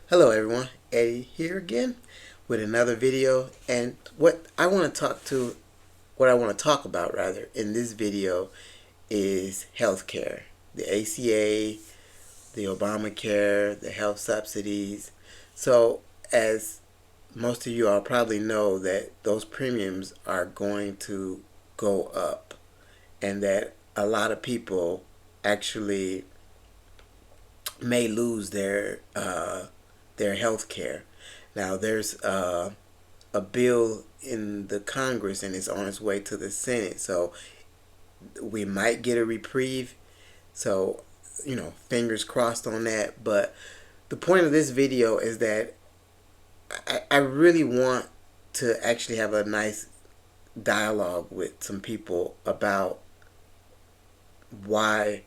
Hello everyone, Eddie here again with another video, and what I want to talk about rather in this video is healthcare. The ACA, the Obamacare, the health subsidies. So as most of you all probably know that those premiums are going to go up and that a lot of people actually may lose their health care. Now, there's a bill in the Congress and it's on its way to the Senate, so we might get a reprieve. So, fingers crossed on that. But the point of this video is that I really want to actually have a nice dialogue with some people about why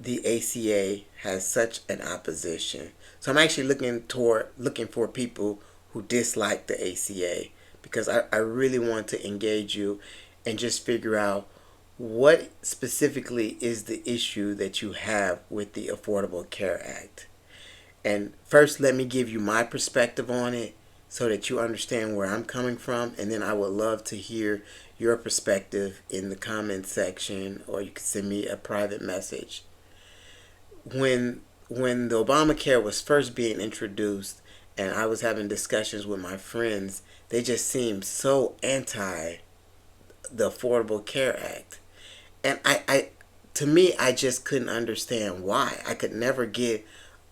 the ACA has such an opposition. So I'm actually looking for people who dislike the ACA because I really want to engage you and just figure out what specifically is the issue that you have with the Affordable Care Act. And first, let me give you my perspective on it so that you understand where I'm coming from, and then I would love to hear your perspective in the comment section, or you can send me a private message. When the Obamacare was first being introduced and I was having discussions with my friends, they just seemed so anti the Affordable Care Act. And to me, I just couldn't understand why. I could never get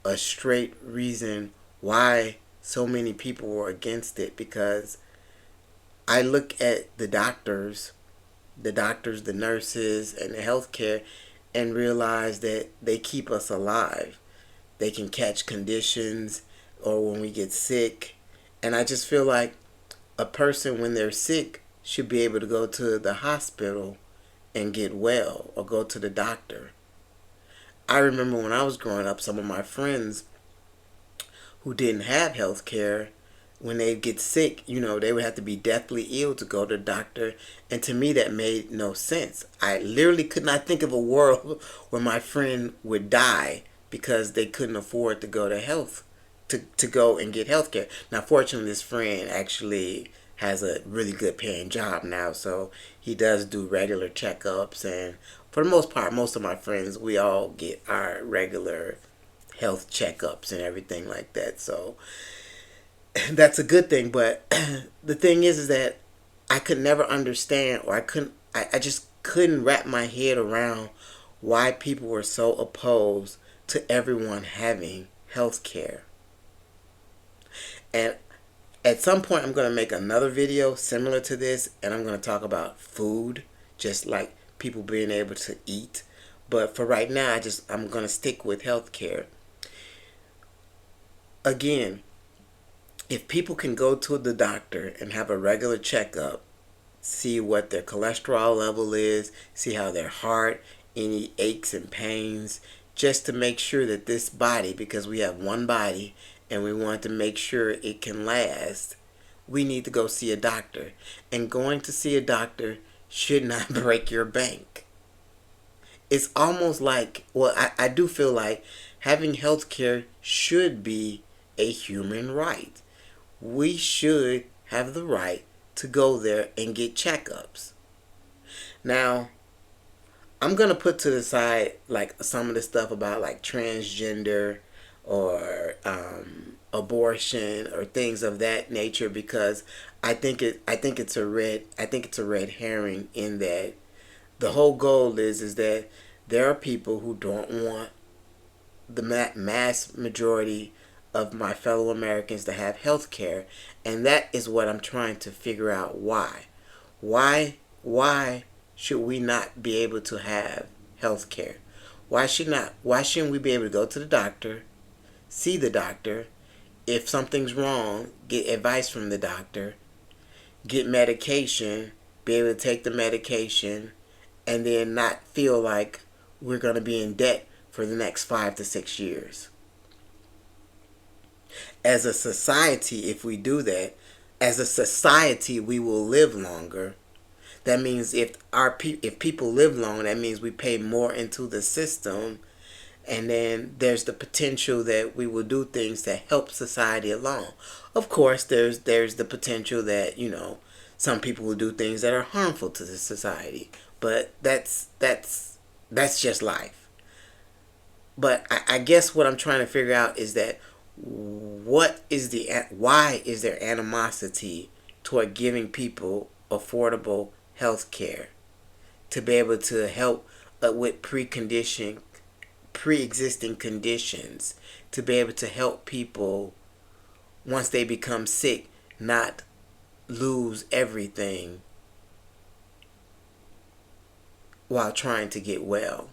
a straight reason why so many people were against it, because I look at the doctors, the nurses, and the healthcare and realize that they keep us alive. They can catch conditions or when we get sick. And I just feel like a person, when they're sick, should be able to go to the hospital and get well or go to the doctor. I remember when I was growing up, some of my friends who didn't have health care, when they get sick, they would have to be deathly ill to go to the doctor. And to me, that made no sense. I literally could not think of a world where my friend would die because they couldn't afford to go to go and get health care. Now, fortunately, this friend actually has a really good paying job now, so he does do regular checkups. And for the most part, most of my friends, we all get our regular health checkups and everything like that. So that's a good thing. But the thing is that I could never understand, or I just couldn't wrap my head around why people were so opposed to everyone having health care. And at some point, I'm going to make another video similar to this, and I'm going to talk about food, just like people being able to eat. But for right now, I'm going to stick with health care. Again, if people can go to the doctor and have a regular checkup, see what their cholesterol level is, see how their heart, any aches and pains, just to make sure that this body, because we have one body and we want to make sure it can last, we need to go see a doctor. And going to see a doctor should not break your bank. It's almost like, well, I do feel like having health care should be a human right. We should have the right to go there and get checkups. Now, I'm going to put to the side like some of the stuff about like transgender or abortion or things of that nature, because I think it's a red herring, in that the whole goal is that there are people who don't want the mass majority of my fellow Americans to have health care, and that is what I'm trying to figure out. Why should we not be able to have health care? Why shouldn't we be able to go to the doctor, see the doctor, if something's wrong, get advice from the doctor, get medication, be able to take the medication, and then not feel like we're going to be in debt for the next 5 to 6 years? As a society, if we do that, as a society, we will live longer. That means if people live long, that means we pay more into the system, And then there's the potential that we will do things that help society along. Of course, there's the potential that, some people will do things that are harmful to the society. But that's just life. But I guess what I'm trying to figure out is that why is there animosity toward giving people affordable health care to be able to help with pre-existing conditions, to be able to help people once they become sick not lose everything while trying to get well.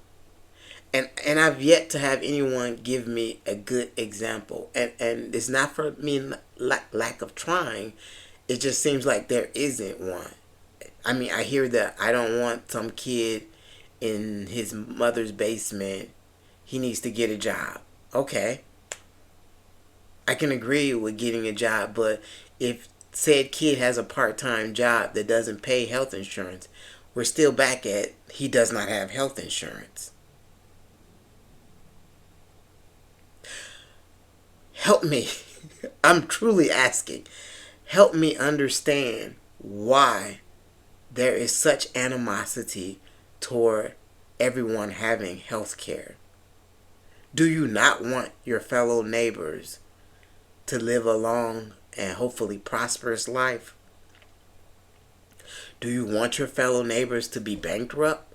And I've yet to have anyone give me a good example. And it's not for me lack of trying. It just seems like there isn't one. I mean, I hear that I don't want some kid in his mother's basement. He needs to get a job. Okay. I can agree with getting a job, but if said kid has a part-time job that doesn't pay health insurance, we're still back at he does not have health insurance. Help me. I'm truly asking. Help me understand why there is such animosity toward everyone having health care. Do you not want your fellow neighbors to live a long and hopefully prosperous life? Do you want your fellow neighbors to be bankrupt?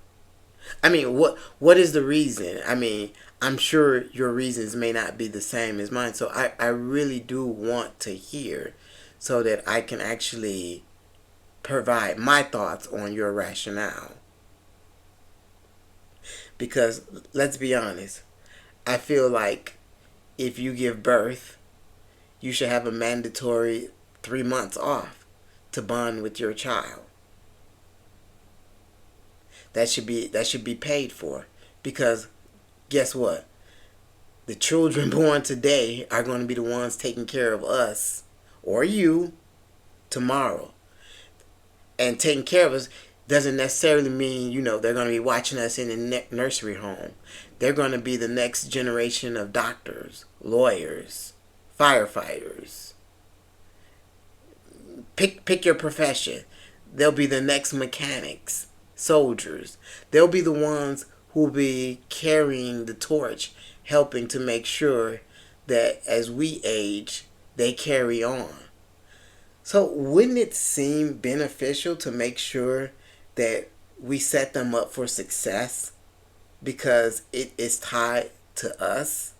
I mean, what is the reason? I mean, I'm sure your reasons may not be the same as mine. So I really do want to hear so that I can actually provide my thoughts on your rationale. Because let's be honest, I feel like if you give birth, you should have a mandatory 3 months off to bond with your child. That should be paid for, because guess what? The children born today are going to be the ones taking care of us or you tomorrow. And taking care of us doesn't necessarily mean, they're going to be watching us in the nursery home. They're going to be the next generation of doctors, lawyers, firefighters. Pick your profession. They'll be the next mechanics, soldiers. They'll be the ones who will be carrying the torch, helping to make sure that as we age, they carry on. So wouldn't it seem beneficial to make sure that we set them up for success because it is tied to us?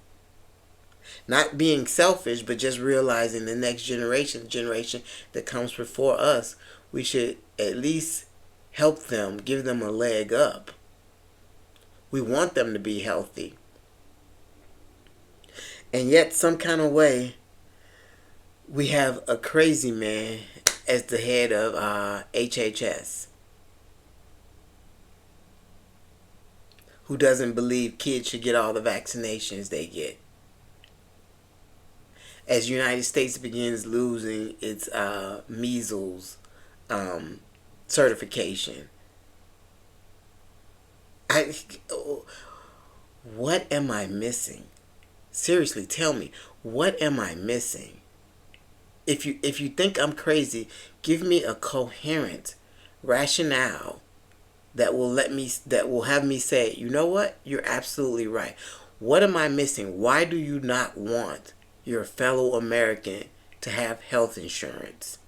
Not being selfish, but just realizing the next generation, the generation that comes before us, we should at least help them, give them a leg up. We want them to be healthy. And yet, some kind of way, we have a crazy man as the head of HHS who doesn't believe kids should get all the vaccinations they get. As the United States begins losing its measles certification, what am I missing? Seriously, tell me, what am I missing? If you think I'm crazy, give me a coherent rationale that will have me say, you know what? You're absolutely right. What am I missing? Why do you not want your fellow American to have health insurance?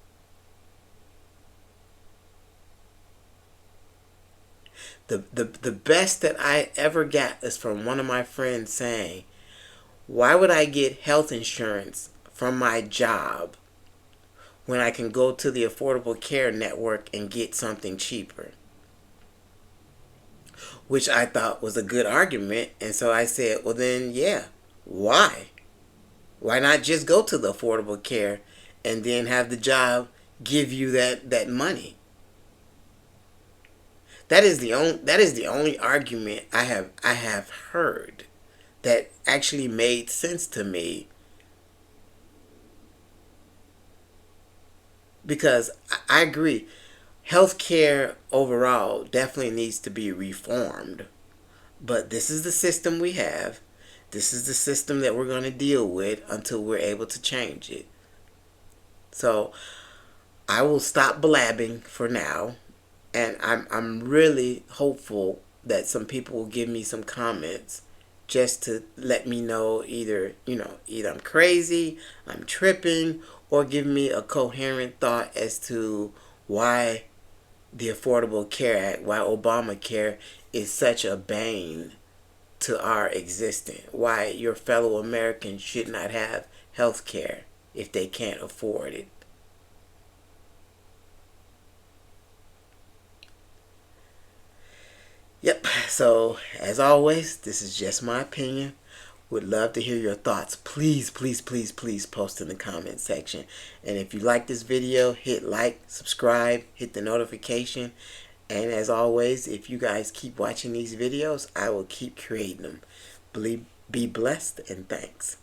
The best that I ever got is from one of my friends saying, why would I get health insurance from my job when I can go to the Affordable Care Network and get something cheaper? Which I thought was a good argument. And so I said, well then, yeah, why? Why not just go to the Affordable Care and then have the job give you that money? That is the only argument I have heard that actually made sense to me. Because I agree, healthcare overall definitely needs to be reformed. But this is the system we have. This is the system that we're going to deal with until we're able to change it. So I will stop blabbing for now, and I'm really hopeful that some people will give me some comments just to let me know either I'm crazy, I'm tripping, or give me a coherent thought as to why the Affordable Care Act, why Obamacare is such a bane to our existence, why your fellow Americans should not have health care if they can't afford it. Yep, so as always, this is just my opinion. Would love to hear your thoughts. Please, please, please, please post in the comment section. And if you like this video, hit like, subscribe, hit the notification. And as always, if you guys keep watching these videos, I will keep creating them. Be blessed, and thanks.